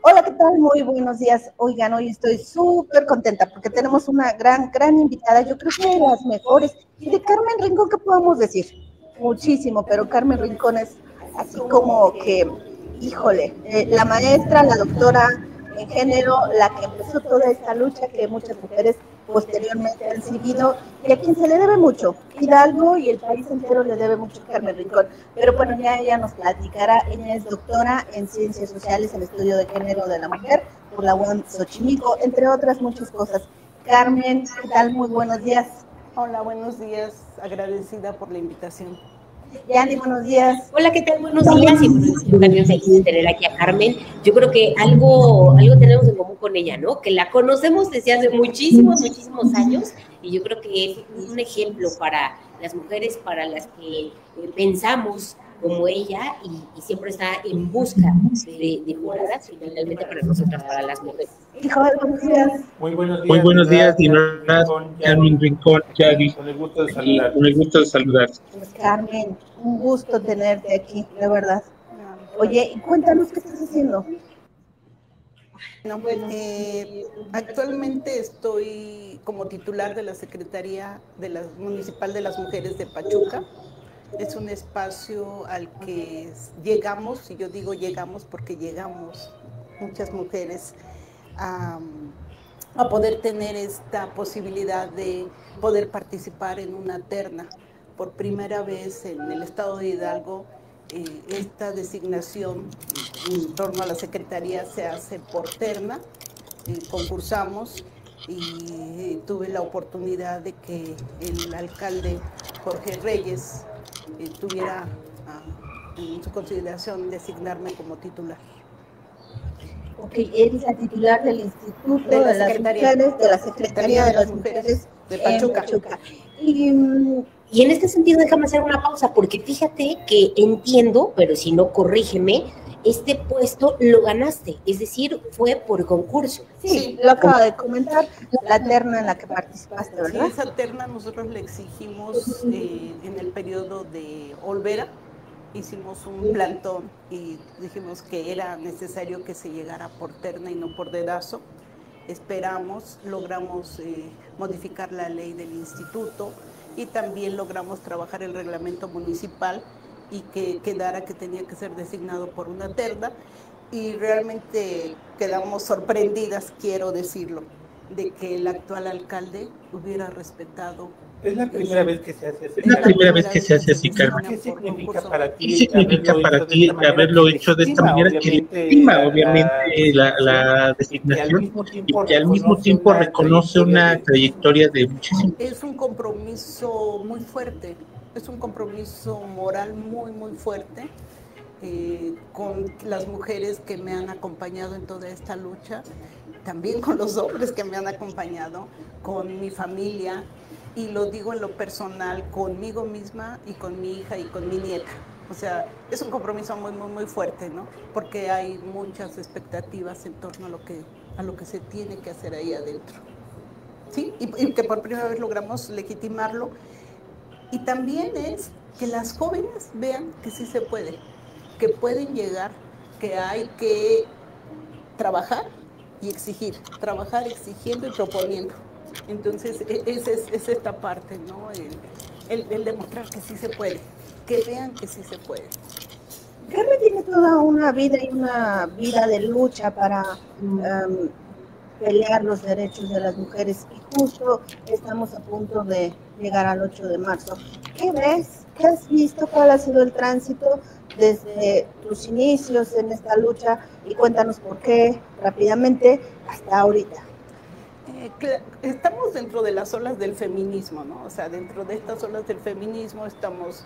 Hola, ¿qué tal? Muy buenos días. Oigan, hoy estoy súper contenta porque tenemos una gran invitada, yo creo que de las mejores. Y de Carmen Rincón, ¿qué podemos decir? Muchísimo, pero Carmen Rincón es así como que, híjole, la maestra, la doctora en género, la que empezó toda esta lucha que muchas mujeres posteriormente han seguido y a quien se le debe mucho. Hidalgo y el país entero le debe mucho a Carmen Rincón. Pero bueno, ya ella nos platicará. Ella es doctora en Ciencias Sociales, en Estudio de Género de la Mujer por la UAM Xochimilco, entre otras muchas cosas. Carmen, ¿qué tal? Muy buenos días. Hola, buenos días. Agradecida por la invitación. Yani, buenos días. Hola, ¿qué tal? Buenos días. Y bueno, yo también feliz de tener aquí a Carmen. Yo creo que algo tenemos en común con ella, ¿no? Que la conocemos desde hace muchísimos años y yo creo que es un ejemplo para las mujeres, para las que pensamos como ella y siempre está en busca de figuras finalmente para nosotras, para las mujeres. Hijo, buenos días. Muy buenos días, Dinora, Carmen Rincón, Yagi. Con el gusto de Y con el gusto de saludar. Pues Carmen, un gusto tenerte aquí, de verdad. Oye, y cuéntanos qué estás haciendo. Bueno, actualmente estoy como titular de la Secretaría Municipal de las Mujeres de Pachuca. Es un espacio al que llegamos, y yo digo llegamos porque llegamos muchas mujeres a poder tener esta posibilidad de poder participar en una terna. Por primera vez en el estado de Hidalgo, esta designación en torno a la Secretaría se hace por terna. Concursamos y tuve la oportunidad de que el alcalde Jorge Reyes tuviera en su consideración designarme como titular. Ok, eres la titular del Instituto de las Mujeres, de la Secretaría de las Mujeres de Pachuca. Y en este sentido, déjame hacer una pausa, porque fíjate que entiendo, pero si no, corrígeme, este puesto lo ganaste, es decir, fue por concurso. Sí, lo acaba de comentar, la terna en la que participaste, ¿verdad? Sí, esa terna nosotros le exigimos en el periodo de Olvera. Hicimos un plantón y dijimos que era necesario que se llegara por terna y no por dedazo. Esperamos, logramos modificar la ley del instituto y también logramos trabajar el reglamento municipal y que quedara que tenía que ser designado por una terna, y realmente quedamos sorprendidas, quiero decirlo, de que el actual alcalde hubiera respetado. Es la primera vez que se hace así. Es la primera vez que se hace así, Carmen. ¿Qué significa para ti? ¿Qué significa para ti haberlo hecho de esta manera? Que legitima, obviamente, la designación y que al mismo tiempo reconoce una trayectoria de muchísimos. Es un compromiso muy fuerte, es un compromiso moral muy fuerte. Con las mujeres que me han acompañado en toda esta lucha, también con los hombres que me han acompañado, con mi familia, y lo digo en lo personal, conmigo misma y con mi hija y con mi nieta. O sea, es un compromiso muy fuerte, ¿no? Porque hay muchas expectativas en torno a lo que se tiene que hacer ahí adentro. ¿Sí? Y que por primera vez logramos legitimarlo. Y también es que las jóvenes vean que sí se puede, que pueden llegar, que hay que trabajar y exigir, trabajar exigiendo y proponiendo. Entonces, es esta parte, ¿no? El demostrar que sí se puede, que vean que sí se puede. Carmen tiene toda una vida y una vida de lucha para pelear los derechos de las mujeres, y justo estamos a punto de llegar al 8 de marzo. ¿Qué ves? ¿Qué has visto? ¿Cuál ha sido el tránsito desde tus inicios en esta lucha? Y cuéntanos por qué, rápidamente, hasta ahorita. Estamos dentro de las olas del feminismo, ¿no? O sea, dentro de estas olas del feminismo estamos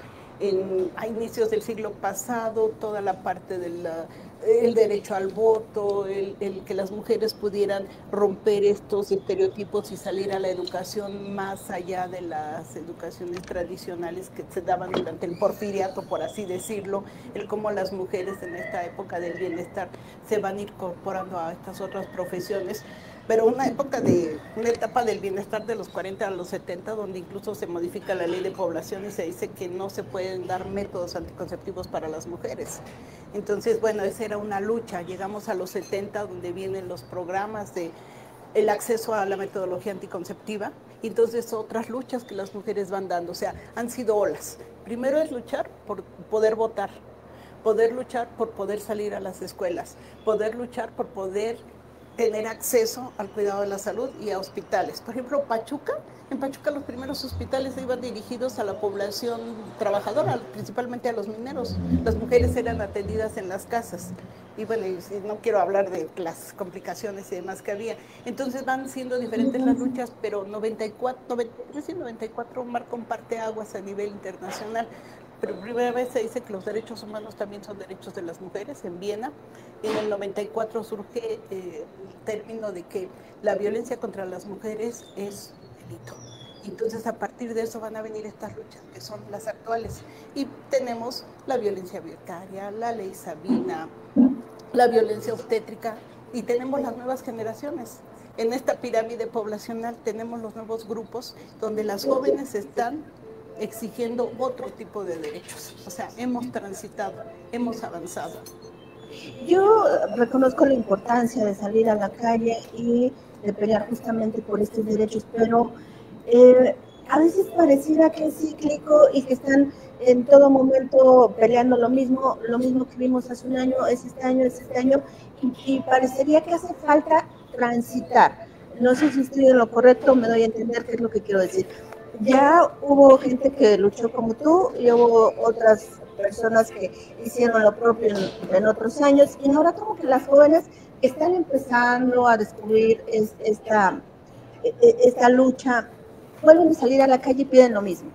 a inicios del siglo pasado, toda la parte del derecho al voto, el que las mujeres pudieran romper estos estereotipos y salir a la educación más allá de las educaciones tradicionales que se daban durante el porfiriato, por así decirlo, el cómo las mujeres en esta época del bienestar se van incorporando a estas otras profesiones. pero una etapa del bienestar de los 40 a los 70, donde incluso se modifica la ley de población y se dice que no se pueden dar métodos anticonceptivos para las mujeres. Entonces, bueno, esa era una lucha. Llegamos a los 70, donde vienen los programas de el acceso a la metodología anticonceptiva, y entonces otras luchas que las mujeres van dando, o sea, han sido olas. Primero es luchar por poder votar, poder luchar por poder salir a las escuelas, poder luchar por poder tener acceso al cuidado de la salud y a hospitales. Por ejemplo, en Pachuca los primeros hospitales iban dirigidos a la población trabajadora, principalmente a los mineros. Las mujeres eran atendidas en las casas. Y bueno, no quiero hablar de las complicaciones y demás que había. Entonces van siendo diferentes las luchas, pero 94 marca un parteaguas a nivel internacional. Pero primera vez se dice que los derechos humanos también son derechos de las mujeres en Viena. En el 94 surge el término de que la violencia contra las mujeres es delito. Entonces a partir de eso van a venir estas luchas que son las actuales. Y tenemos la violencia vicaria, la ley Sabina, la violencia obstétrica, y tenemos las nuevas generaciones. En esta pirámide poblacional tenemos los nuevos grupos donde las jóvenes están exigiendo otro tipo de derechos. O sea, hemos transitado, hemos avanzado. Yo reconozco la importancia de salir a la calle y de pelear justamente por estos derechos, pero a veces pareciera que es cíclico y que están en todo momento peleando lo mismo que vimos hace un año, es este año, y parecería que hace falta transitar. No sé si estoy en lo correcto, me doy a entender qué es lo que quiero decir. Ya hubo gente que luchó como tú y hubo otras personas que hicieron lo propio en otros años, y ahora como que las jóvenes están empezando a descubrir esta lucha, vuelven a salir a la calle y piden lo mismo.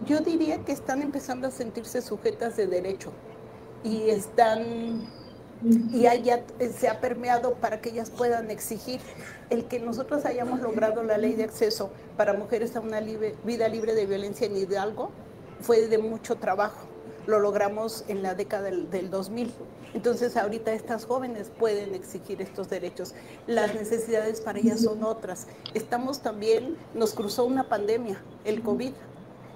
Yo diría que están empezando a sentirse sujetas de derecho y ya se ha permeado para que ellas puedan exigir el que nosotros hayamos logrado la ley de acceso para mujeres a una vida libre de violencia en Hidalgo. Fue de mucho trabajo, lo logramos en la década del 2000. Entonces ahorita estas jóvenes pueden exigir estos derechos. Las necesidades para ellas son otras. Nos cruzó una pandemia, el COVID,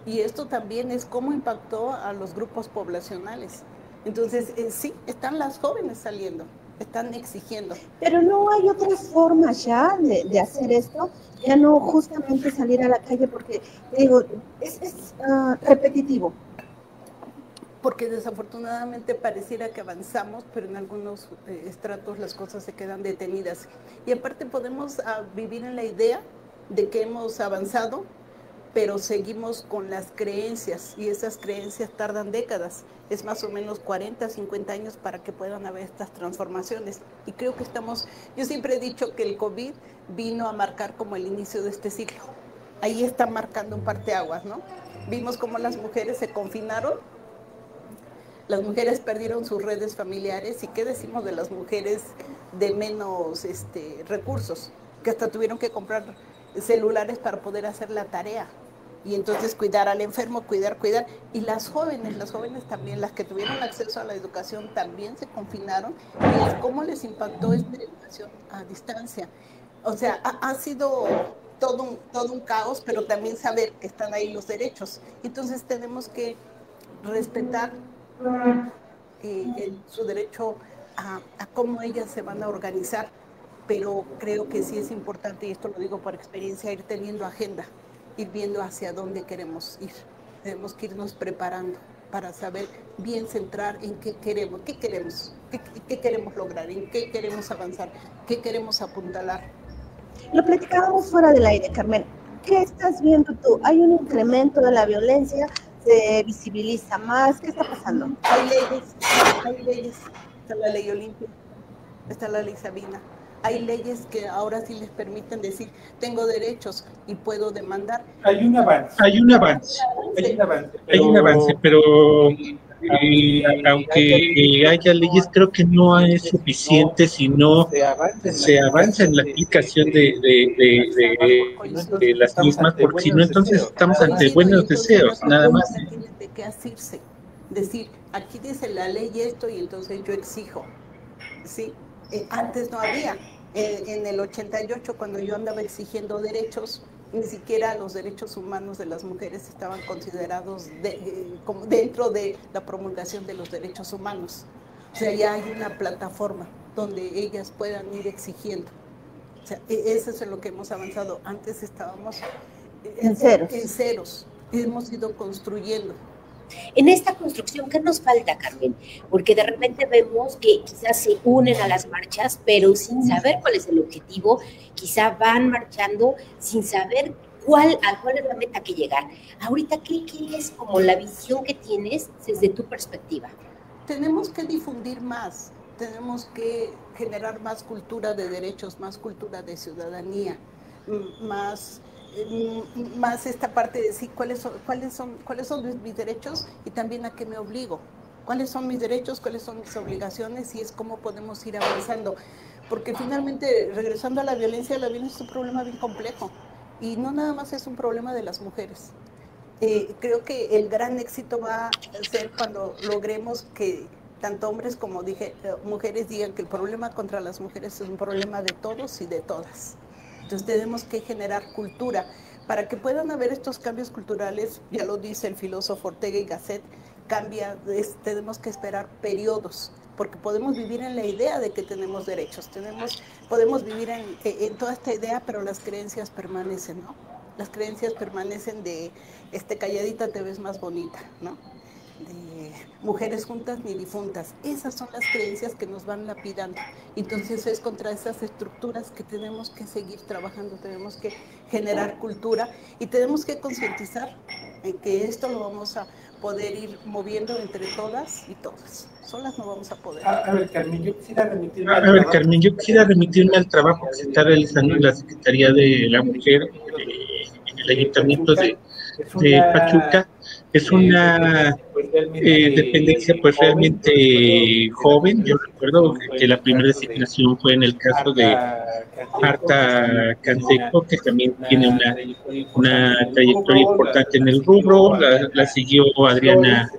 y esto también es cómo impactó a los grupos poblacionales. Entonces, sí, están las jóvenes saliendo, están exigiendo. Pero no hay otras formas ya de hacer esto, ya no justamente salir a la calle, porque, digo, es repetitivo. Porque desafortunadamente pareciera que avanzamos, pero en algunos estratos las cosas se quedan detenidas. Y aparte podemos vivir en la idea de que hemos avanzado, pero seguimos con las creencias, y esas creencias tardan décadas. Es más o menos 40, 50 años para que puedan haber estas transformaciones. Y creo que yo siempre he dicho que el COVID vino a marcar como el inicio de este ciclo. Ahí está marcando un parteaguas, ¿no? Vimos cómo las mujeres se confinaron, las mujeres perdieron sus redes familiares, y qué decimos de las mujeres de menos recursos, que hasta tuvieron que comprar celulares para poder hacer la tarea, y entonces cuidar al enfermo, cuidar, y las jóvenes también, las que tuvieron acceso a la educación también se confinaron, y cómo les impactó esta educación a distancia. O sea, ha sido todo un caos, pero también saber que están ahí los derechos. Entonces tenemos que respetar su derecho a cómo ellas se van a organizar, pero creo que sí es importante, y esto lo digo por experiencia, ir teniendo agenda, ir viendo hacia dónde queremos ir. Tenemos que irnos preparando para saber bien centrar en qué queremos lograr, en qué queremos avanzar, qué queremos apuntalar. Lo platicábamos fuera del aire, Carmen. ¿Qué estás viendo tú? ¿Hay un incremento de la violencia? ¿Se visibiliza más? ¿Qué está pasando? Hay leyes. Está la ley Olimpia, está la ley Sabina. Hay leyes que ahora sí les permiten decir, tengo derechos y puedo demandar. Hay un avance, pero aunque haya leyes, creo que no es suficiente si no se avanza en la aplicación de las mismas, porque si no, entonces estamos ante buenos deseos, nada más. Tienen de qué asirse, decir, aquí dice la ley esto y entonces yo exijo, ¿sí? Antes no había. En el 88, cuando yo andaba exigiendo derechos, ni siquiera los derechos humanos de las mujeres estaban considerados como dentro de la promulgación de los derechos humanos. O sea, ya hay una plataforma donde ellas puedan ir exigiendo. O sea, eso es en lo que hemos avanzado. Antes estábamos en ceros. En ceros. Hemos ido construyendo. En esta construcción, ¿qué nos falta, Carmen? Porque de repente vemos que quizás se unen a las marchas, pero sin saber cuál es el objetivo, quizá van marchando sin saber cuál es la meta que llegar. Ahorita, ¿qué es como la visión que tienes desde tu perspectiva? Tenemos que difundir más, tenemos que generar más cultura de derechos, más cultura de ciudadanía, más esta parte de decir cuáles son mis derechos y también a qué me obligo, cuáles son mis derechos, cuáles son mis obligaciones y es cómo podemos ir avanzando. Porque finalmente, regresando a la violencia es un problema bien complejo y no nada más es un problema de las mujeres. Creo que el gran éxito va a ser cuando logremos que tanto hombres como mujeres digan que el problema contra las mujeres es un problema de todos y de todas. Entonces tenemos que generar cultura. Para que puedan haber estos cambios culturales, ya lo dice el filósofo Ortega y Gasset, tenemos que esperar periodos, porque podemos vivir en la idea de que tenemos derechos, podemos vivir en toda esta idea, pero las creencias permanecen, ¿no? Las creencias permanecen de calladita te ves más bonita, ¿no? De mujeres juntas ni difuntas. Esas son las creencias que nos van lapidando. Entonces es contra esas estructuras que tenemos que seguir trabajando, tenemos que generar cultura y tenemos que concientizar en que esto lo vamos a poder ir moviendo entre todas y todas. Solas no vamos a poder. A ver, Carmen, yo quisiera remitirme al trabajo que se está realizando en la Secretaría de la Mujer en el Ayuntamiento de Pachuca. Es una dependencia pues realmente joven. Yo recuerdo que la primera designación fue en el caso de Marta Canseco, que también tiene una trayectoria importante en el rubro. La siguió Adriana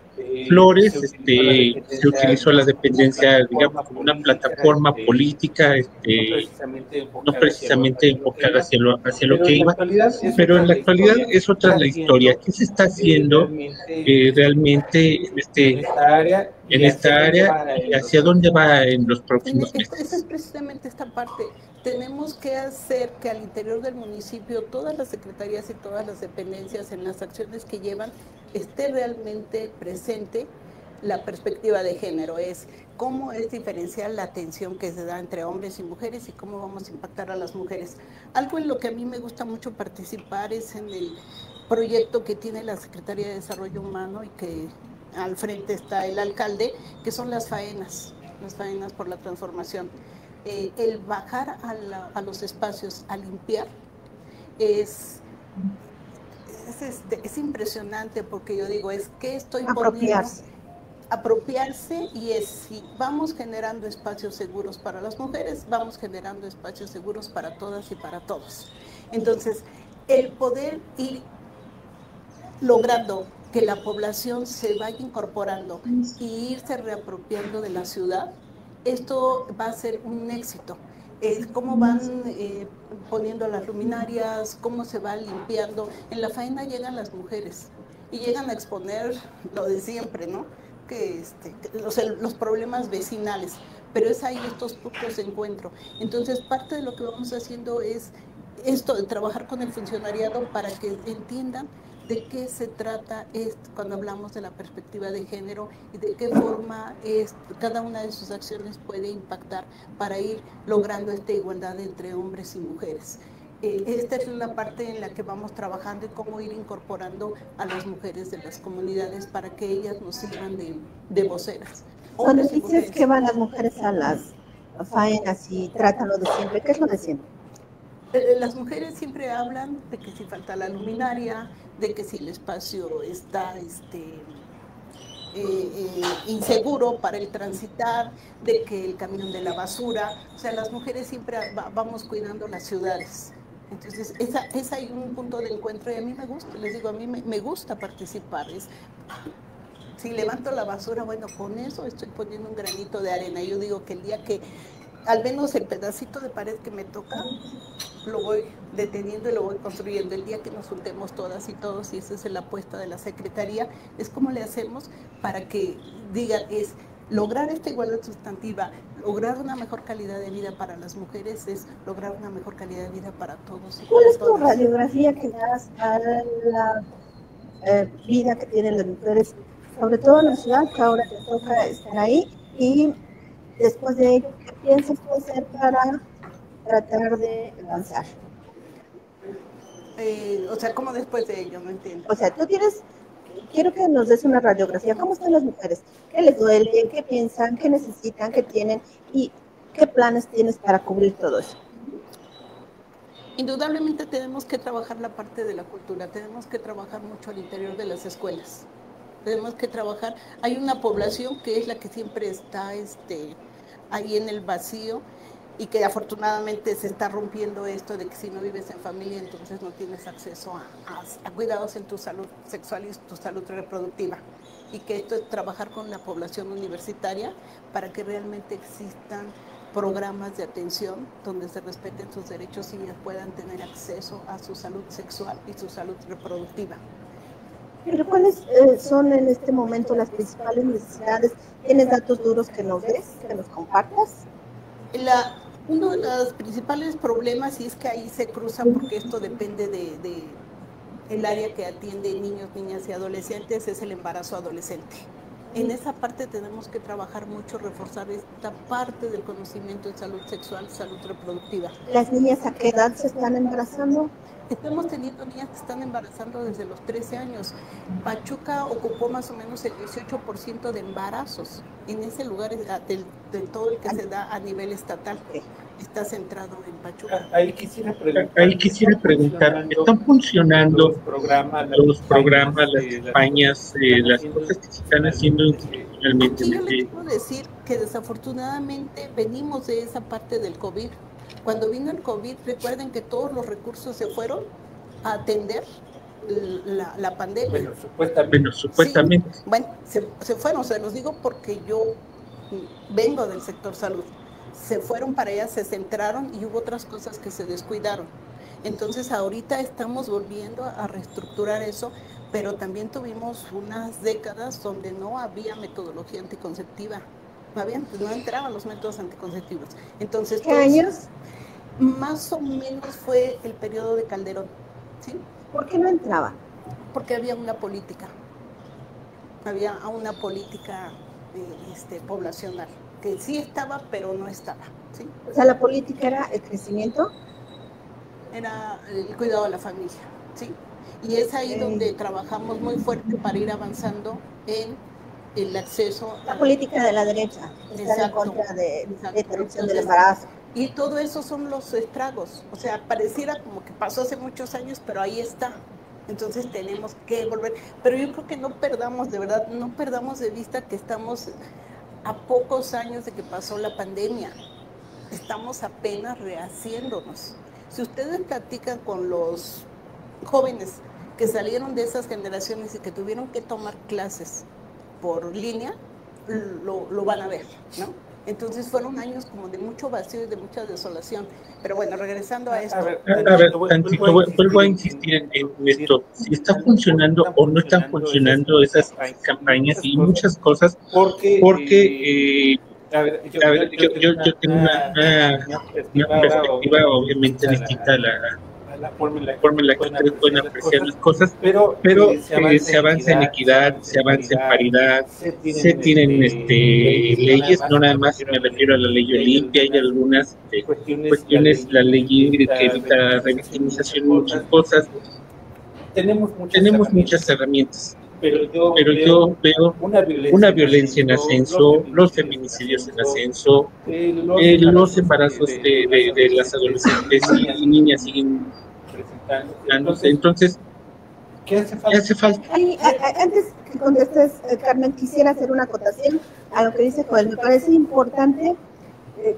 Flores. Se utilizó la dependencia, digamos, como una plataforma política, no precisamente enfocada hacia lo que iba, pero en la actualidad es otra la historia. ¿Qué se está haciendo realmente en esta área y hacia dónde va en los próximos meses? Esa es precisamente esta parte. Tenemos que hacer que al interior del municipio todas las secretarías y todas las dependencias en las acciones que llevan esté realmente presente la perspectiva de género. Es cómo es diferencial la atención que se da entre hombres y mujeres y cómo vamos a impactar a las mujeres. Algo en lo que a mí me gusta mucho participar es en el proyecto que tiene la Secretaría de Desarrollo Humano y que al frente está el alcalde, que son las faenas por la transformación. El bajar a los espacios a limpiar es impresionante, porque yo digo, es que estoy apropiarse y si vamos generando espacios seguros para las mujeres, vamos generando espacios seguros para todas y para todos. Entonces, el poder ir logrando que la población se vaya incorporando y irse reapropiando de la ciudad, esto va a ser un éxito. Cómo van poniendo las luminarias, cómo se va limpiando. En la faena llegan las mujeres y llegan a exponer lo de siempre, ¿no? Que los problemas vecinales, pero es ahí estos puntos de encuentro. Entonces, parte de lo que vamos haciendo es esto de trabajar con el funcionariado para que entiendan de qué se trata cuando hablamos de la perspectiva de género y de qué forma cada una de sus acciones puede impactar para ir logrando esta igualdad entre hombres y mujeres. Esta es la parte en la que vamos trabajando y cómo ir incorporando a las mujeres de las comunidades para que ellas nos sirvan de voceras. Cuando dices que van las mujeres a las faenas y tratan lo de siempre, ¿qué es lo de siempre? Las mujeres siempre hablan de que si falta la luminaria, de que si el espacio está inseguro para el transitar, de que el camión de la basura, o sea, las mujeres siempre vamos cuidando las ciudades. Entonces, esa hay un punto de encuentro y a mí me gusta, les digo, a mí me gusta participar. Si levanto la basura, bueno, con eso estoy poniendo un granito de arena. Yo digo que el día que al menos el pedacito de pared que me toca, lo voy deteniendo y lo voy construyendo. El día que nos juntemos todas y todos, y esa es la apuesta de la Secretaría, es cómo le hacemos para que digan, es lograr esta igualdad sustantiva, lograr una mejor calidad de vida para las mujeres, es lograr una mejor calidad de vida para todos. ¿Cuál es tu radiografía que das a la vida que tienen las mujeres, sobre todo en la ciudad, que ahora te toca estar ahí? Y después de ello, ¿qué piensas tú hacer para tratar de avanzar? O sea, ¿cómo después de ello? No entiendo. O sea, tú tienes, quiero que nos des una radiografía. ¿Cómo están las mujeres? ¿Qué les duele? ¿Qué piensan? ¿Qué necesitan? ¿Qué tienen? ¿Y qué planes tienes para cubrir todo eso? Indudablemente tenemos que trabajar la parte de la cultura, tenemos que trabajar mucho al interior de las escuelas. Tenemos que trabajar, hay una población que es la que siempre está ahí en el vacío y que afortunadamente se está rompiendo esto de que si no vives en familia entonces no tienes acceso a cuidados en tu salud sexual y tu salud reproductiva. Y que esto es trabajar con la población universitaria para que realmente existan programas de atención donde se respeten sus derechos y puedan tener acceso a su salud sexual y su salud reproductiva. Pero ¿cuáles son en este momento las principales necesidades? ¿Tienes datos duros que nos des, que nos compartas? Uno de los principales problemas, y es que ahí se cruza porque esto depende de el área que atiende niños, niñas y adolescentes, es el embarazo adolescente. En esa parte tenemos que trabajar mucho, reforzar esta parte del conocimiento en salud sexual, salud reproductiva. ¿Las niñas a qué edad se están embarazando? Estamos teniendo niñas que están embarazando desde los 13 años. Pachuca ocupó más o menos el 18% de embarazos. En ese lugar, de todo el que se da a nivel estatal, está centrado en Pachuca. Ahí quisiera preguntar, ¿están funcionando los programas, las campañas, las cosas que se están haciendo institucionalmente? Yo les quiero decir que desafortunadamente venimos de esa parte del COVID. Cuando vino el COVID, recuerden que todos los recursos se fueron a atender la pandemia. Bueno, supuestamente. Sí, bueno, se fueron, se los digo porque yo vengo del sector salud. Se fueron para allá, se centraron y hubo otras cosas que se descuidaron. Entonces ahorita estamos volviendo a reestructurar eso, pero también tuvimos unas décadas donde no había metodología anticonceptiva. No entraban los métodos anticonceptivos. Entonces, ¿qué años? Más o menos fue el periodo de Calderón, ¿sí? ¿Por qué no entraba? Porque había una política. Había una política poblacional, que sí estaba, pero no estaba, ¿sí? O sea, la política era el crecimiento. Era el cuidado de la familia, ¿sí? Y es ahí donde trabajamos muy fuerte para ir avanzando en el acceso a la política de la derecha, estar en contra de la interrupción del embarazo. Y todo eso son los estragos, o sea, pareciera como que pasó hace muchos años, pero ahí está. Entonces tenemos que volver, pero yo creo que no perdamos, de verdad, no perdamos de vista que estamos a pocos años de que pasó la pandemia. Estamos apenas rehaciéndonos. Si ustedes platican con los jóvenes que salieron de esas generaciones y que tuvieron que tomar clases por línea, lo van a ver, ¿no? Entonces fueron años como de mucho vacío y de mucha desolación. Pero bueno, regresando a esto. A ver, vuelvo a insistir en esto. Si está funcionando o no están funcionando esas campañas y muchas cosas, porque yo tengo una perspectiva obviamente distinta a la forma en la que ustedes pueden apreciar las cosas, pero se avanza en equidad, se avanza en paridad, se tienen leyes, no nada más me refiero a la ley Olimpia, hay algunas cuestiones, la ley que evita la revictimización, muchas cosas. Tenemos muchas herramientas, pero yo veo una violencia en ascenso, los feminicidios en ascenso, los embarazos de las adolescentes y niñas siguen presentándose. Entonces, ¿qué hace falta? Antes que contestes, Carmen, quisiera hacer una acotación a lo que dice Joel. Me parece importante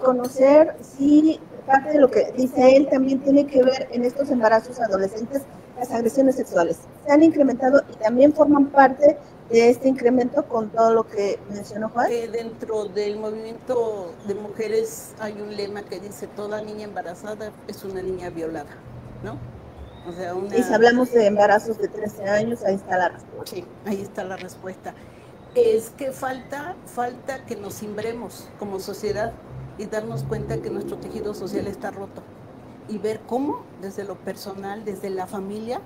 conocer si parte de lo que dice él también tiene que ver en estos embarazos adolescentes las agresiones sexuales. Se han incrementado y también forman parte de este incremento con todo lo que mencionó Juan. Dentro del movimiento de mujeres hay un lema que dice: toda niña embarazada es una niña violada, ¿no? O sea, y si hablamos de embarazos de 13 años, ahí está la respuesta. Sí, ahí está la respuesta. Es que falta que nos cimbremos como sociedad y darnos cuenta que nuestro tejido social está roto y ver cómo desde lo personal, desde la familia,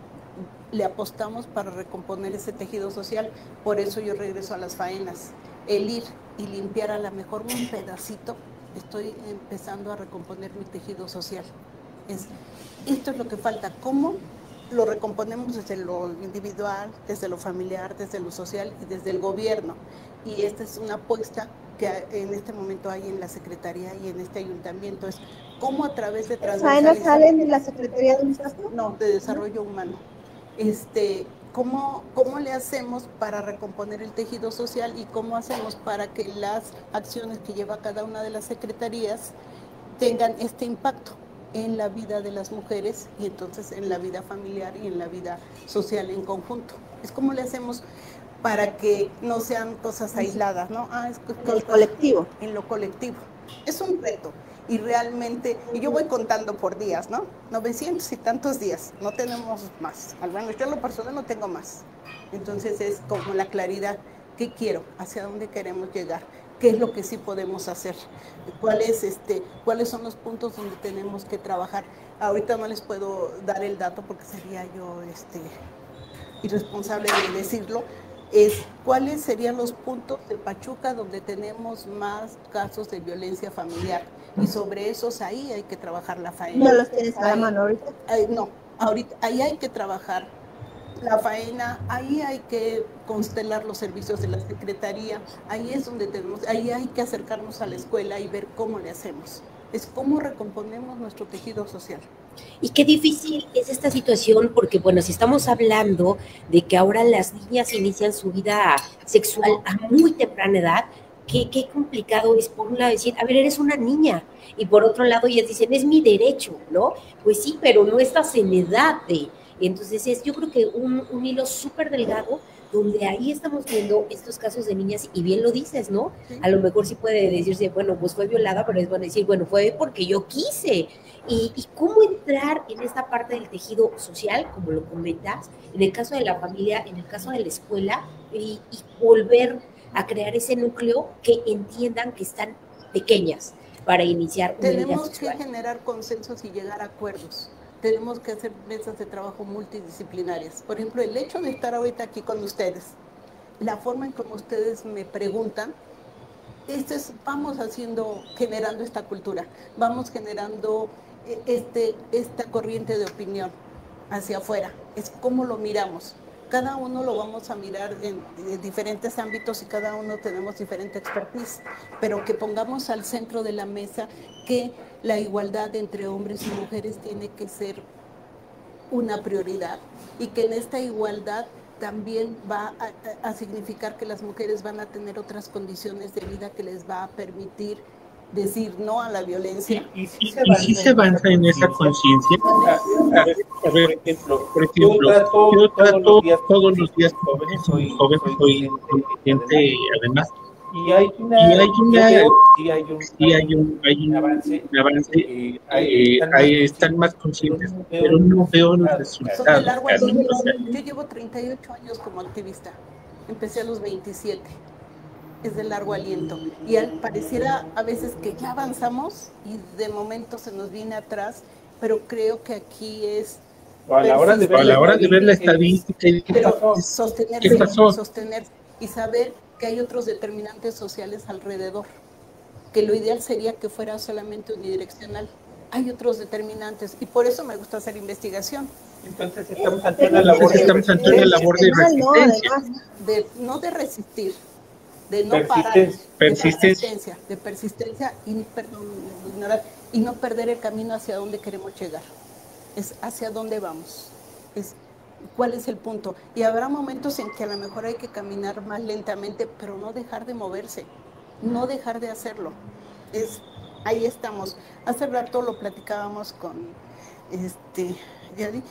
le apostamos para recomponer ese tejido social. Por eso yo regreso a las faenas, el ir y limpiar a lo mejor un pedacito, estoy empezando a recomponer mi tejido social. Esto es lo que falta, cómo lo recomponemos desde lo individual, desde lo familiar, desde lo social y desde el gobierno. Y esta es una apuesta que en este momento hay en la Secretaría y en este ayuntamiento, es cómo a través de transversalización. ¿Salen de la Secretaría de No, de Desarrollo Humano. ¿Cómo le hacemos para recomponer el tejido social y cómo hacemos para que las acciones que lleva cada una de las secretarías tengan este impacto en la vida de las mujeres y entonces en la vida familiar y en la vida social en conjunto? Es cómo le hacemos para que no sean cosas aisladas, ¿no? Es el colectivo. En lo colectivo. Es un reto. Y realmente, y yo voy contando por días, ¿no? 900 y tantos días, no tenemos más. Al menos yo en lo personal no tengo más. Entonces es como la claridad, ¿qué quiero? ¿Hacia dónde queremos llegar? ¿Qué es lo que sí podemos hacer? ¿Cuáles son los puntos donde tenemos que trabajar? Ahorita no les puedo dar el dato porque sería yo irresponsable de decirlo. ¿Cuáles serían los puntos de Pachuca donde tenemos más casos de violencia familiar? Y sobre esos ahí hay que trabajar la faena. ¿No los tienes a la mano ahorita? No, ahorita ahí hay que trabajar la faena, ahí hay que constelar los servicios de la Secretaría, ahí es donde ahí hay que acercarnos a la escuela y ver cómo le hacemos. Es cómo recomponemos nuestro tejido social. Y qué difícil es esta situación, porque bueno, si estamos hablando de que ahora las niñas inician su vida sexual a muy temprana edad, qué complicado es por un lado decir, a ver, eres una niña, y por otro lado ellas dicen, es mi derecho, ¿no? Pues sí, pero no estás en edad de... Entonces es, yo creo que un hilo súper delgado, donde ahí estamos viendo estos casos de niñas, y bien lo dices, ¿no? Sí. A lo mejor sí puede decirse, bueno, pues fue violada, pero es bueno decir, bueno, fue porque yo quise. Y cómo entrar en esta parte del tejido social, como lo comentas, en el caso de la familia, en el caso de la escuela, y volver a crear ese núcleo que entiendan que están pequeñas para iniciar una vida sexual. Tenemos que generar consensos y llegar a acuerdos. Tenemos que hacer mesas de trabajo multidisciplinarias. Por ejemplo, el hecho de estar ahorita aquí con ustedes, la forma en como ustedes me preguntan, vamos generando esta cultura, vamos generando esta corriente de opinión hacia afuera. Es cómo lo miramos. Cada uno lo vamos a mirar en diferentes ámbitos y cada uno tenemos diferente expertise, pero que pongamos al centro de la mesa que la igualdad entre hombres y mujeres tiene que ser una prioridad y que en esta igualdad también va a significar que las mujeres van a tener otras condiciones de vida que les va a permitir decir no a la violencia. Y sí se avanza en esa conciencia. A ver, por ejemplo, yo trato todos los días con jóvenes, soy gente además. Y hay un avance, ahí están más conscientes, pero no veo los resultados. Yo llevo 38 años como activista, empecé a los 27. Es de largo aliento y pareciera a veces que ya avanzamos y de momento se nos viene atrás, pero creo que aquí es a la hora de ver la estadística y sostenerse y saber que hay otros determinantes sociales alrededor, que lo ideal sería que fuera solamente unidireccional. Hay otros determinantes y por eso me gusta hacer investigación. Entonces estamos ante una labor de resistencia. No de resistir, de no parar, de persistencia y no perder el camino hacia donde queremos llegar. Es hacia dónde vamos, es cuál es el punto. Y habrá momentos en que a lo mejor hay que caminar más lentamente, pero no dejar de moverse, no dejar de hacerlo. ahí estamos. Hace rato lo platicábamos con Yadi,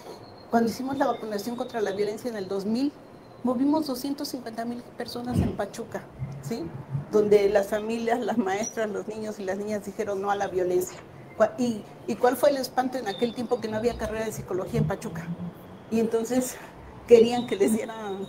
cuando hicimos la vacunación contra la violencia en el 2000, movimos 250,000 personas en Pachuca, ¿sí? Donde las familias, las maestras, los niños y las niñas dijeron no a la violencia. ¿Y cuál fue el espanto en aquel tiempo? Que no había carrera de psicología en Pachuca. Y entonces querían que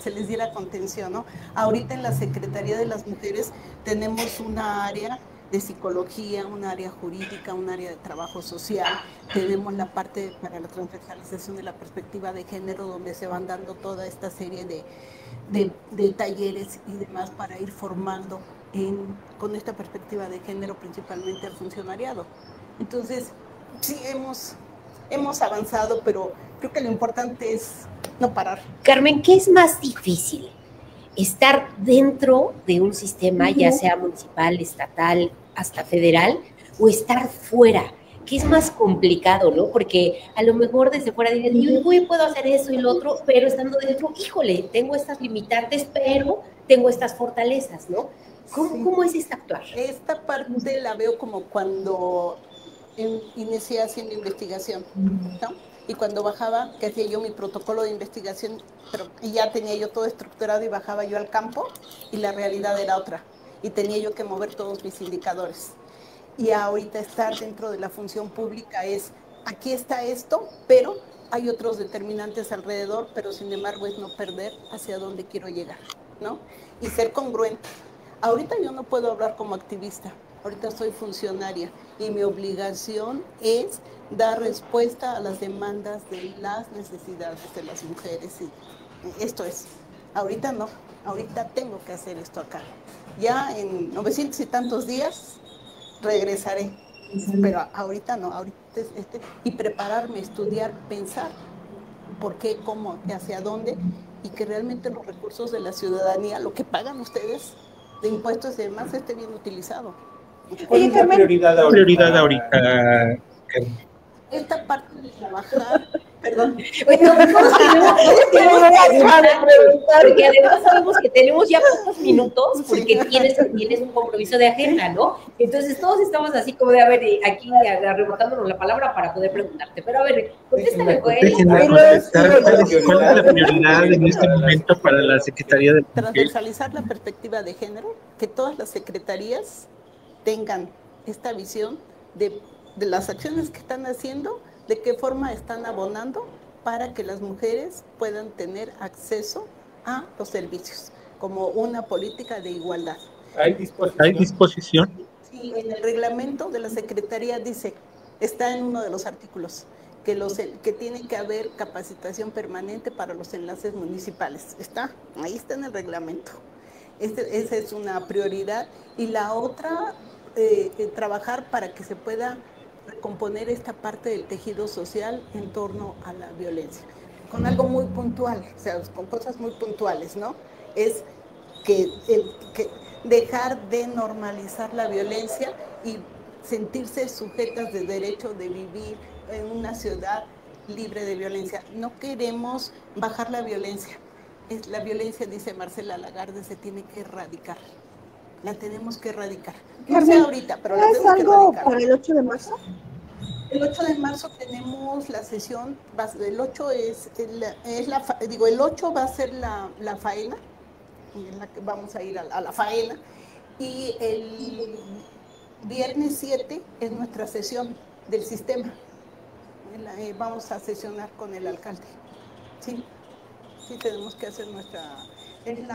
se les diera contención, ¿no? Ahorita en la Secretaría de las Mujeres tenemos una área de psicología, un área jurídica, un área de trabajo social, tenemos la parte para la transversalización de la perspectiva de género, donde se van dando toda esta serie de talleres y demás para ir formando con esta perspectiva de género principalmente al funcionariado. Entonces, sí, hemos avanzado, pero creo que lo importante es no parar. Carmen, ¿qué es más difícil? Estar dentro de un sistema, ya sea municipal, estatal, hasta federal, o estar fuera, que es más complicado, ¿no? Porque a lo mejor desde fuera dices, yo puedo hacer eso y lo otro, pero estando dentro, híjole, tengo estas limitantes, pero tengo estas fortalezas, ¿no? ¿Cómo es esta actuar? Esta parte la veo como cuando inicié haciendo investigación, ¿no? Y cuando bajaba, que hacía yo mi protocolo de investigación, pero ya tenía yo todo estructurado y bajaba yo al campo y la realidad era otra. Y tenía yo que mover todos mis indicadores. Y ahorita estar dentro de la función pública es, aquí está esto, pero hay otros determinantes alrededor, pero sin embargo es no perder hacia dónde quiero llegar, ¿no? Y ser congruente. Ahorita yo no puedo hablar como activista, ahorita soy funcionaria y mi obligación es dar respuesta a las demandas de las necesidades de las mujeres. Y esto es, ahorita no, ahorita tengo que hacer esto acá. Ya en 900 y tantos días regresaré, pero ahorita no, ahorita es y prepararme, estudiar, pensar por qué, cómo, hacia dónde, y que realmente los recursos de la ciudadanía, lo que pagan ustedes de impuestos y demás, esté bien utilizado. ¿Cuál es la prioridad ahorita? Esta parte de trabajar, perdón. Bueno, porque además sabemos que tenemos ya pocos minutos, porque tienes un compromiso de agenda, ¿no? Entonces todos estamos así como de, a ver, aquí arrebatándonos la palabra para poder preguntarte. Pero a ver, contéstame, ¿Cuál es la prioridad en este momento para la Secretaría de Mujer? Transversalizar la perspectiva de género, que todas las secretarías tengan esta visión de las acciones que están haciendo, de qué forma están abonando para que las mujeres puedan tener acceso a los servicios, como una política de igualdad. ¿Hay disposición? Sí, en el reglamento de la Secretaría dice, está en uno de los artículos, que tiene que haber capacitación permanente para los enlaces municipales. Ahí está en el reglamento. Esa es una prioridad. Y la otra, trabajar para que se pueda recomponer esta parte del tejido social en torno a la violencia, con algo muy puntual, o sea, con cosas muy puntuales, ¿no? Es que dejar de normalizar la violencia y sentirse sujetas de derecho de vivir en una ciudad libre de violencia. No queremos bajar la violencia. La violencia, dice Marcela Lagarde, se tiene que erradicar. La tenemos que erradicar. No sé ahorita, pero la tenemos que erradicar. ¿Es algo para el 8 de marzo? El 8 de marzo tenemos la sesión, el 8 el 8 va a ser la faena, en la que vamos a ir a la faena, y el viernes 7 es nuestra sesión del sistema. Vamos a sesionar con el alcalde. Sí, tenemos que hacer nuestra...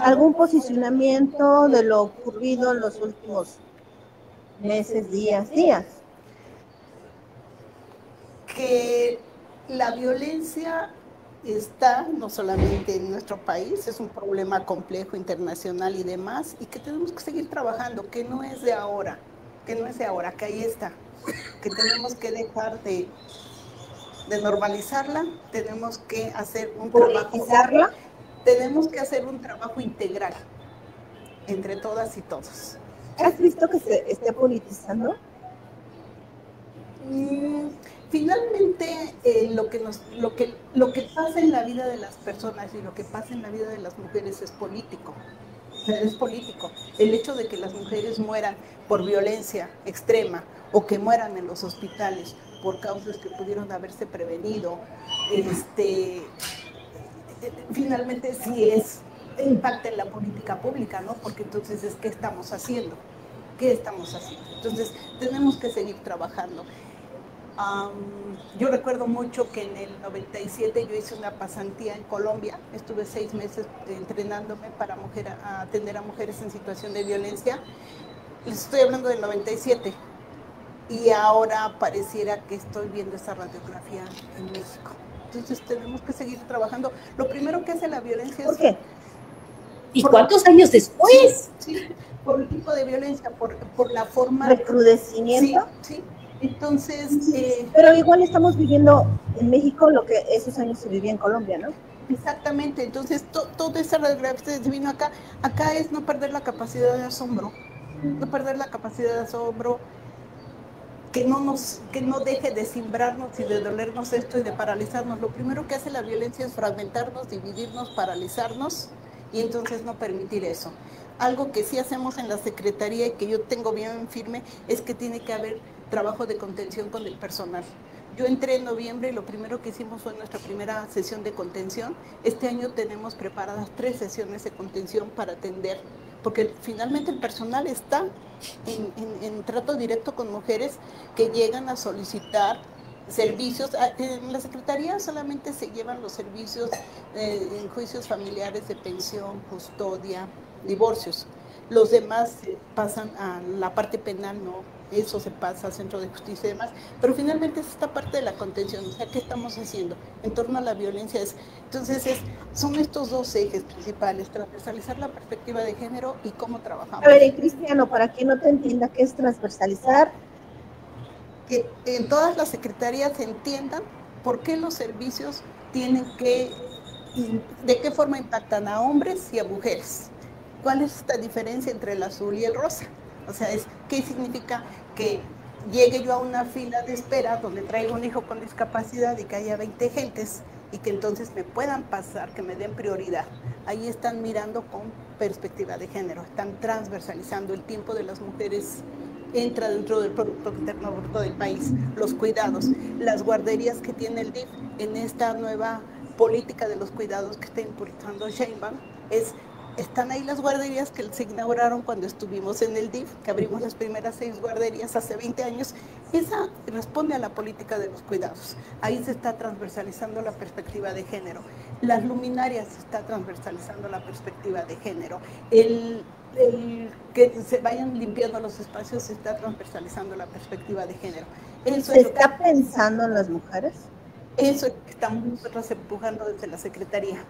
¿Algún posicionamiento de lo ocurrido en los últimos meses, días? Que la violencia está no solamente en nuestro país, es un problema complejo, internacional y demás, y que tenemos que seguir trabajando, que no es de ahora, que ahí está, que tenemos que dejar de normalizarla, tenemos que hacer un trabajo integral entre todas y todos. ¿Has visto que se esté politizando? Finalmente, lo que pasa en la vida de las personas y lo que pasa en la vida de las mujeres es político. es político. El hecho de que las mujeres mueran por violencia extrema o que mueran en los hospitales por causas que pudieron haberse prevenido, finalmente sí impacta en la política pública, ¿no? Porque entonces ¿qué estamos haciendo? ¿Qué estamos haciendo? Entonces tenemos que seguir trabajando. Yo recuerdo mucho que en el 97 yo hice una pasantía en Colombia, estuve 6 meses entrenándome para atender a mujeres en situación de violencia. Les estoy hablando del 97 y ahora pareciera que estoy viendo esa radiografía en México. Entonces tenemos que seguir trabajando. Lo primero que hace la violencia es... ¿Por qué? ¿Y cuántos años después? Sí, por el tipo de violencia, por la forma... ¿Recrudecimiento? Sí. Entonces... pero igual estamos viviendo en México lo que esos años se vivía en Colombia, ¿no? Exactamente, entonces toda esa radiografía se vino acá. Acá es no perder la capacidad de asombro, que no deje de cimbrarnos y de dolernos esto y de paralizarnos. Lo primero que hace la violencia es fragmentarnos, dividirnos, paralizarnos y entonces no permitir eso. Algo que sí hacemos en la Secretaría y que yo tengo bien firme es que tiene que haber trabajo de contención con el personal. Yo entré en noviembre y lo primero que hicimos fue nuestra primera sesión de contención. Este año tenemos preparadas 3 sesiones de contención para atender, porque finalmente el personal está en trato directo con mujeres que llegan a solicitar servicios. En la Secretaría solamente se llevan los servicios en juicios familiares de pensión, custodia, divorcios. Los demás pasan a la parte penal, no, eso se pasa al centro de justicia y demás, pero finalmente es esta parte de la contención. O sea, ¿qué estamos haciendo en torno a la violencia? Entonces son estos 2 ejes principales: transversalizar la perspectiva de género y cómo trabajamos. A ver, Cristiano, para quien no te entienda, ¿qué es transversalizar? Que en todas las secretarías se entiendan por qué los servicios de qué forma impactan a hombres y a mujeres. ¿Cuál es esta diferencia entre el azul y el rosa? O sea, ¿qué significa que llegue yo a una fila de espera donde traigo un hijo con discapacidad y que haya 20 gentes y que entonces me puedan pasar, que me den prioridad? Ahí están mirando con perspectiva de género, están transversalizando. El tiempo de las mujeres entra dentro del Producto Interno Bruto del país, los cuidados, las guarderías que tiene el DIF en esta nueva política de los cuidados que está impulsando Sheinbaum. Están ahí las guarderías que se inauguraron cuando estuvimos en el DIF, que abrimos las primeras 6 guarderías hace 20 años. Esa responde a la política de los cuidados. Ahí se está transversalizando la perspectiva de género. Las luminarias se está transversalizando la perspectiva de género. El que se vayan limpiando los espacios se está transversalizando la perspectiva de género. ¿Se está pensando en las mujeres? Eso es que estamos nosotros empujando desde la Secretaría,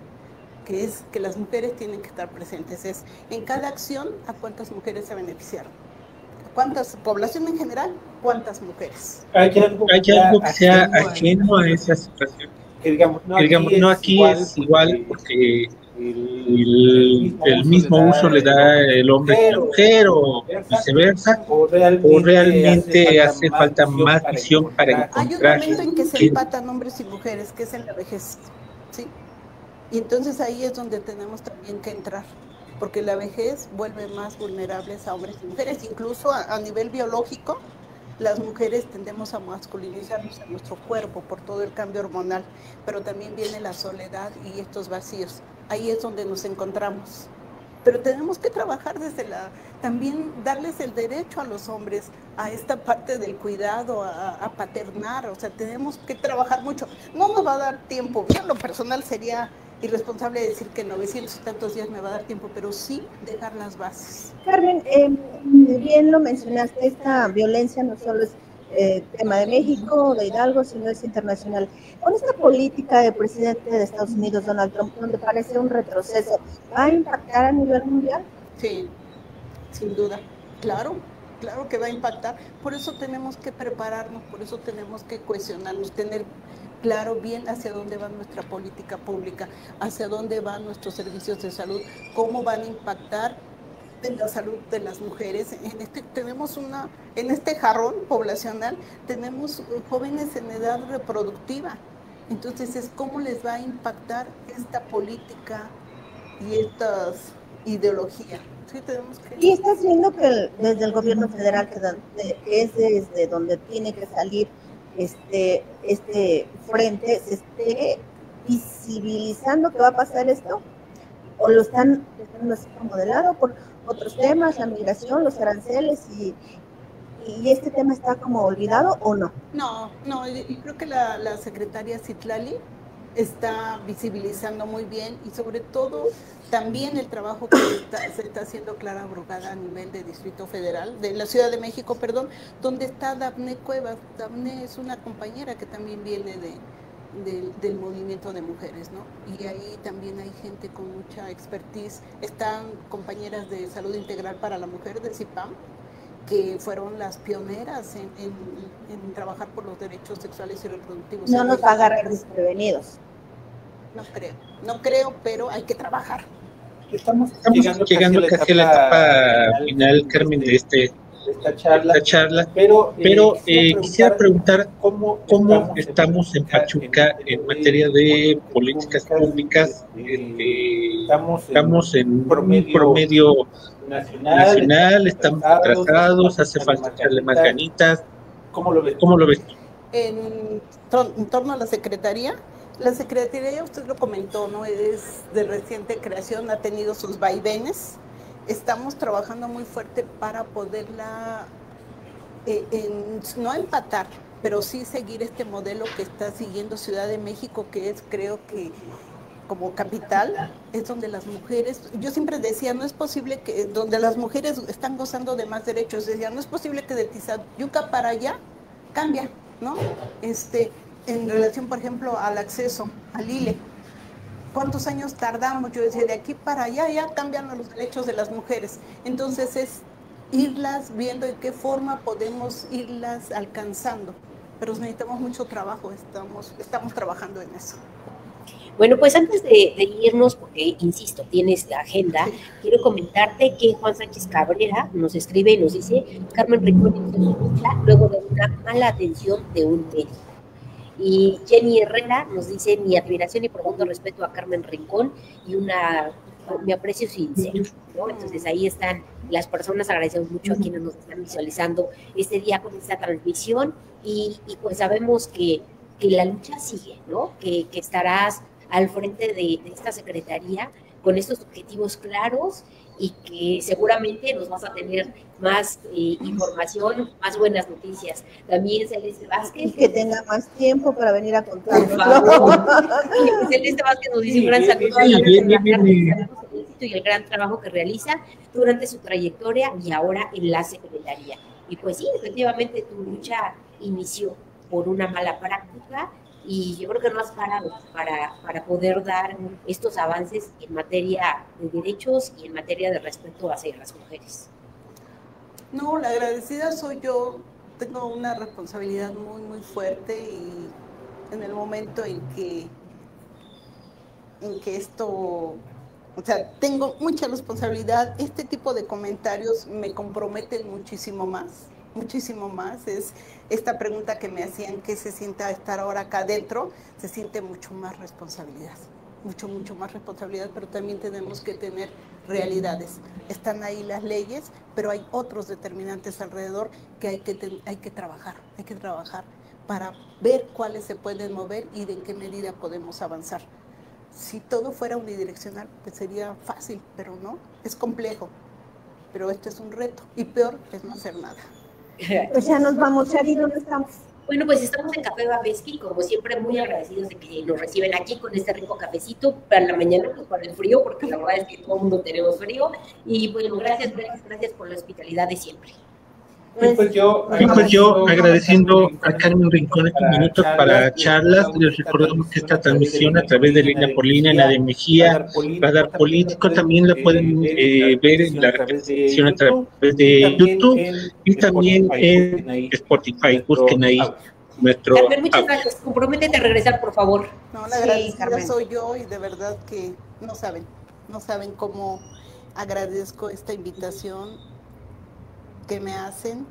que es que las mujeres tienen que estar presentes. En cada acción, ¿a cuántas mujeres se beneficiaron? ¿Cuántas, población en general? ¿Cuántas mujeres? Hay algo que sea ajeno a esa situación. Que digamos, no aquí es igual porque el mismo uso le da el hombre a la mujer o viceversa, o realmente hace falta más visión para encontrar. Hay un momento en que se empatan hombres y mujeres, que es en la vejez, ¿sí? Y entonces ahí es donde tenemos también que entrar, porque la vejez vuelve más vulnerables a hombres y mujeres. Incluso a nivel biológico, las mujeres tendemos a masculinizarnos en nuestro cuerpo por todo el cambio hormonal, pero también viene la soledad y estos vacíos. Ahí es donde nos encontramos. Pero tenemos que trabajar también darles el derecho a los hombres a esta parte del cuidado, a paternar. O sea, tenemos que trabajar mucho. No nos va a dar tiempo. Yo en lo personal sería irresponsable decir que 900 y tantos días me va a dar tiempo, pero sí dejar las bases. Carmen, bien lo mencionaste, esta violencia no solo es tema de México, de Hidalgo, sino es internacional. Con esta política del presidente de Estados Unidos, Donald Trump, donde parece un retroceso, ¿va a impactar a nivel mundial? Sí, sin duda. Claro que va a impactar. Por eso tenemos que prepararnos, por eso tenemos que cohesionarnos, tener claro bien hacia dónde va nuestra política pública, hacia dónde van nuestros servicios de salud, cómo van a impactar en la salud de las mujeres. En este jarrón poblacional tenemos jóvenes en edad reproductiva. Entonces es cómo les va a impactar esta política y esta ideología. Sí, tenemos que... Y estás viendo que desde el gobierno federal, que es desde donde tiene que salir este frente, se esté visibilizando que va a pasar esto, o lo están dejando así como de lado por otros temas, la migración, los aranceles, y este tema está como olvidado, ¿o no? No, y creo que la secretaria Citlali está visibilizando muy bien, y sobre todo también el trabajo que se está haciendo Clara Brugada a nivel de Distrito Federal, de la Ciudad de México, perdón, donde está Dafne Cuevas. Dafne es una compañera que también viene del movimiento de mujeres, ¿no? Y ahí también hay gente con mucha expertise. Están compañeras de Salud Integral para la Mujer, de CIPAM, que fueron las pioneras en trabajar por los derechos sexuales y reproductivos. No nos va a agarrar desprevenidos. No creo, pero hay que trabajar. Estamos llegando casi a la etapa final, Carmen, de esta charla, pero quisiera preguntar cómo estamos en Pachuca en materia de políticas públicas. Estamos en un promedio nacional, estamos atrasados, hace falta echarle más ganitas. ¿Cómo lo ves tú? En torno a la Secretaría, usted lo comentó, ¿no? Es de reciente creación, ha tenido sus vaivenes. Estamos trabajando muy fuerte para poderla, no empatar, pero sí seguir este modelo que está siguiendo Ciudad de México, que es, creo que, como capital, es donde las mujeres, yo siempre decía, no es posible que, donde las mujeres están gozando de más derechos, decía, no es posible que de Tizayuca para allá cambia, ¿no? En relación, por ejemplo, al acceso al ILE. ¿Cuántos años tardamos? Yo decía, de aquí para allá ya cambian los derechos de las mujeres. Entonces es irlas viendo de qué forma podemos irlas alcanzando. Pero necesitamos mucho trabajo, estamos trabajando en eso. Bueno, pues antes de irnos, porque insisto, tienes la agenda, quiero comentarte que Juan Sánchez Cabrera nos escribe y nos dice: Carmen Rincón inició su lucha luego de una mala atención de un médico. Y Jenny Herrera nos dice: mi admiración y profundo respeto a Carmen Rincón y mi aprecio sincero, ¿no? Entonces ahí están las personas, agradecemos mucho a quienes nos están visualizando este día con esta transmisión, y pues sabemos que la lucha sigue, ¿no? Que estarás al frente de esta secretaría con estos objetivos claros, y que seguramente nos vas a tener más información, más buenas noticias. También Celeste Vázquez. Y que tenga más tiempo para venir a contarnos. Por favor. Celeste Vázquez nos dice un gran saludo y el gran trabajo que realiza durante su trayectoria y ahora en la secretaría. Y pues sí, efectivamente tu lucha inició por una mala práctica, y yo creo que no has parado para poder dar estos avances en materia de derechos y en materia de respeto hacia las mujeres. No, la agradecida soy yo. Tengo una responsabilidad muy, muy fuerte, y en el momento en que esto, o sea, tengo mucha responsabilidad, este tipo de comentarios me comprometen muchísimo más. Es esta pregunta que me hacían, ¿qué se siente estar ahora acá adentro? Se siente mucho más responsabilidad, mucho más responsabilidad, pero también tenemos que tener realidades. Están ahí las leyes, pero hay otros determinantes alrededor que hay que trabajar para ver cuáles se pueden mover y de qué medida podemos avanzar. Si todo fuera unidireccional, pues sería fácil, pero no, es complejo. Pero este es un reto, y peor es no hacer nada. Pues ya nos vamos, Chari, ¿dónde estamos? Bueno, pues estamos en Café Babeski, como siempre, muy agradecidos de que nos reciben aquí con este rico cafecito para la mañana, pues para el frío, porque la verdad es que todo el mundo tenemos frío. Y bueno, gracias por la hospitalidad de siempre. Pues yo agradeciendo a Carmen Rincón estos minutos para charlas. Les recordamos que esta transmisión a través de Línea por Línea, la de Mejía, Radar Político, también la pueden ver en la repetición a través de YouTube y también en Spotify. Busquen ahí nuestro... Carmen, muchas gracias. Comprométete a regresar, por favor. No, la agradecida soy yo, y de verdad que no saben cómo agradezco esta invitación que me hacen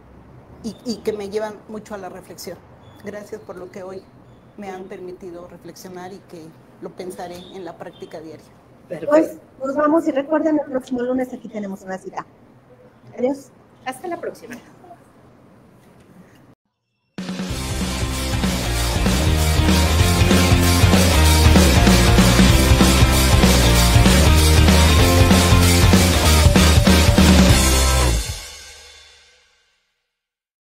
y que me llevan mucho a la reflexión. Gracias por lo que hoy me han permitido reflexionar, y que lo pensaré en la práctica diaria. Pues nos vamos y recuerden, el próximo lunes aquí tenemos una cita. Adiós. Hasta la próxima.